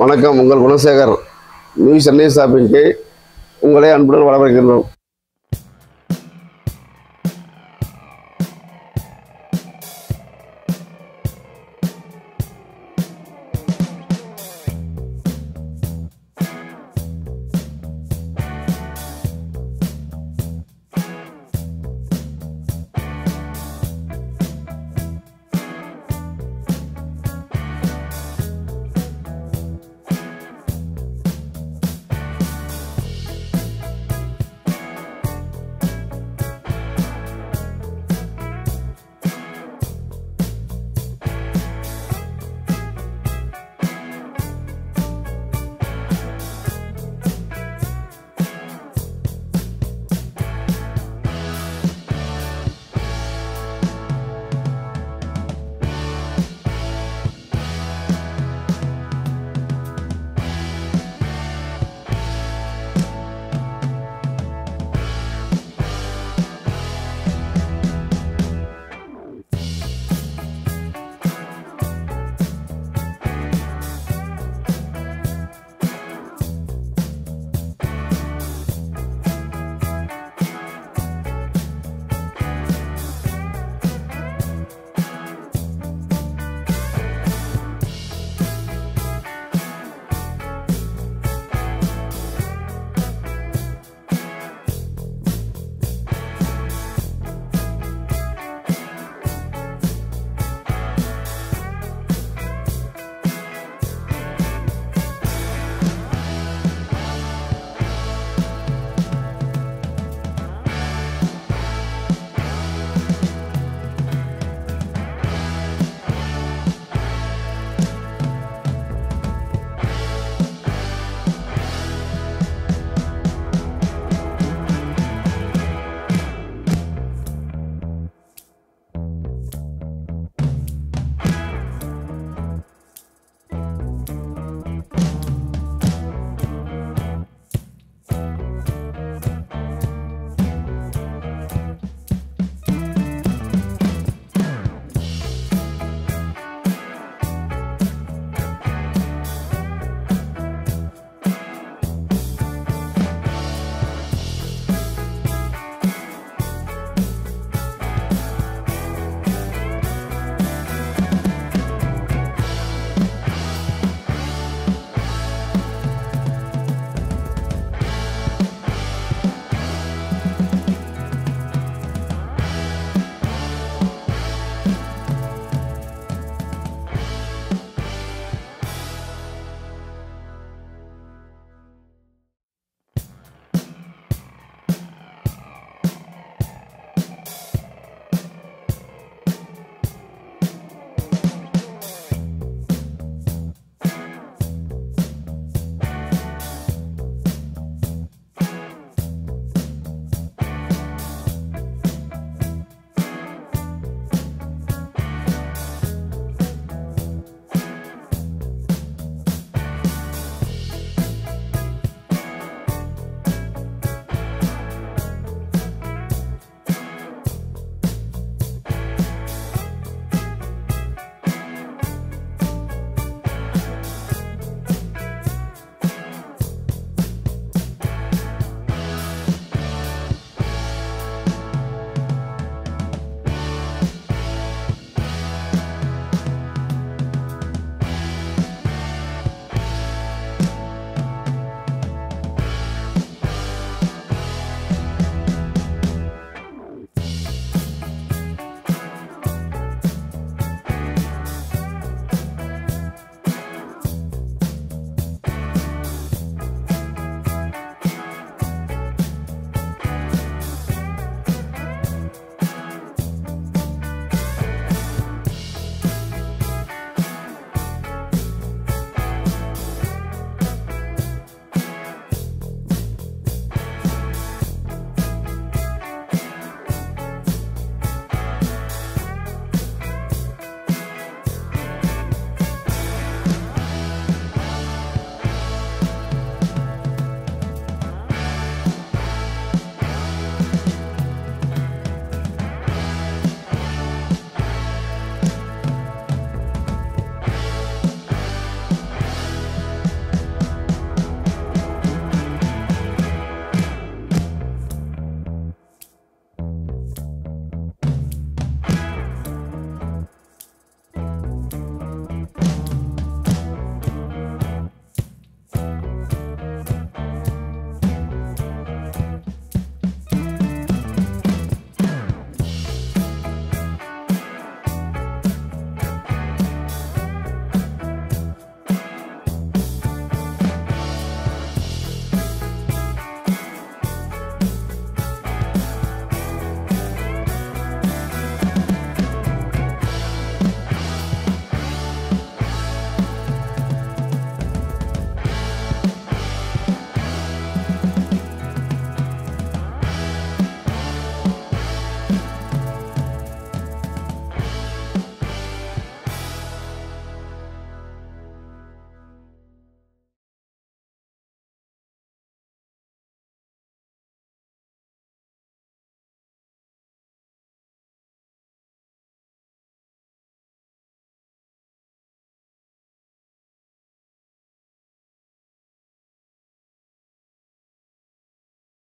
வணக்கம். உங்கள் குணசேகர் நியூ சென்னை ஷாப்பிங்க்கு உங்களை அன்புடன் வரவேற்கின்றோம்.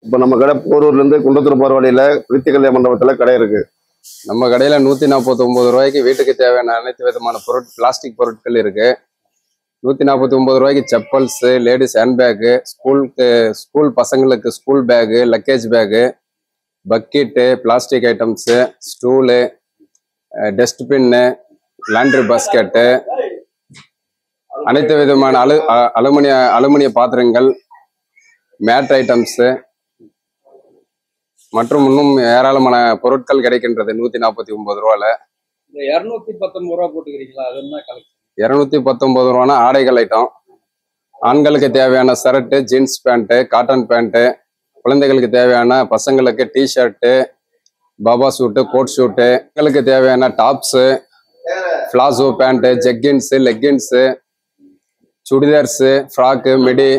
இப்போ நம்ம கடை போரூர்லேருந்து குன்றத்தூர் போகிற வழியில் பிரித்தி கல்யாண மண்டபத்தில் கடை இருக்குது. நம்ம கடையில் 149 ரூபாய்க்கு வீட்டுக்கு தேவையான அனைத்து விதமான பிளாஸ்டிக் பொருட்கள் இருக்குது. 149 ரூபாய்க்கு செப்பல்ஸு, லேடிஸ் ஹேண்ட்பேக்கு, ஸ்கூல் பசங்களுக்கு school bag, luggage bag, bucket, plastic items, stool, dustbin, laundry basket, அனைத்து விதமான அலுமினிய பாத்திரங்கள், மேட் ஐட்டம்ஸு மற்றும் இன்னும் ஏராளமான பொருட்கள் கிடைக்கின்றது 149 ரூபால. 219 ரூபா போட்டுக்கிறீங்களா? அது என்ன கலெக்ஷன்? 219 ரூபானா ஆடைகள் ஐட்டம். ஆண்களுக்கு தேவையான shirt, jeans pant, cotton pant, குழந்தைகளுக்கு தேவையான பசங்களுக்கு டிஷர்ட்டு, பாபா சூட்டு, கோட் ஷூட்டு, பெண்களுக்கு தேவையான tops, palazzo pants, jeggings, leggings, churidars, frock, midi,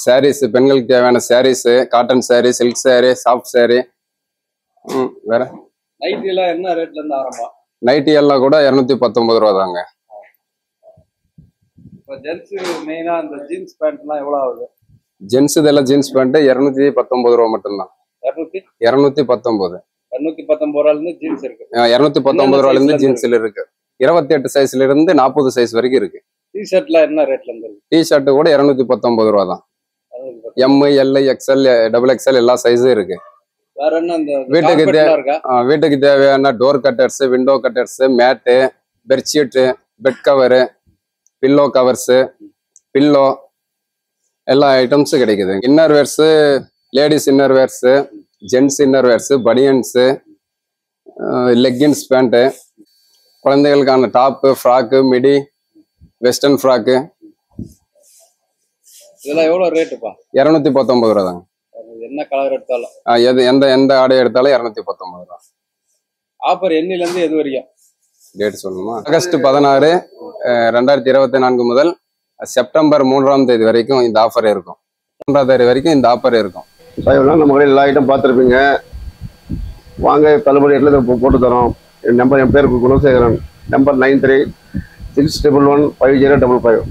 saris, பெண்களுக்கு தேவையான saris, cotton sari, silk sari, soft sari. வேற நைட்டி எல்லாம் என்ன ரேட்ல இருந்து ஆரம்பம்? நைட்டி எல்லாம் கூட 219 ரூபா தாங்க. இப்போ ஜென்ஸ் மெயினா அந்த ஜீன்ஸ் பேண்ட்லாம் எவ்வளோ ஆகுது? ஜென்ஸ் இதெல்லாம் ஜீன்ஸ் பேண்ட் 219 ரூபா மட்டும்தான். 219 ரூபாயில இருந்து ஜீன்ஸ் இருக்கு. 219 ரூபாயில இருந்து ஜீன்ஸ்ல இருக்கு. 28 சைஸ்ல இருந்து 40 சைஸ் வரைக்கும் இருக்கு. டிஷர்ட்லாம் என்ன ரேட்ல இருந்து இருக்கு? டிஷர்ட் கூட 219 ரூபா தான். M, L, XL, double XL எல்லா சைஸும் இருக்கு. வேற என்ன இந்த வீட்டுக்கு தேவையான door curtains, window curtains, mat, bedsheet, bed cover, pillow covers, pillow எல்லா ஐட்டம்ஸும் கிடைக்குது. Inner wears, ladies inner wears, gents inner wears, banians, leggings pant, குழந்தைகளுக்கான top, frock, midi, western frock இதெல்லாம் எவ்வளோ ரேட்டுப்பா? 219 ரூபா தாங்க. என்ன கலர் எடுத்தாலும் எந்த ஆடை எடுத்தாலும் 219 ரூபா. ஆஃபர் என்னிலேருந்து எது வரைக்கும் டேட் சொல்லணுமா? ஆகஸ்ட் 16, 2024 முதல் செப்டம்பர் 3ஆம் தேதி வரைக்கும் இந்த ஆஃபர் இருக்கும். 3ஆம் தேதி வரைக்கும் இந்த ஆஃபர் இருக்கும். நம்ம கடையில் எல்லா ஐட்டம் பார்த்துருப்பீங்க. வாங்க, தள்ளுபடி ரேட்டில் போட்டு தரோம். என் பேர் குணசேகரன். நம்பர் 9361150555.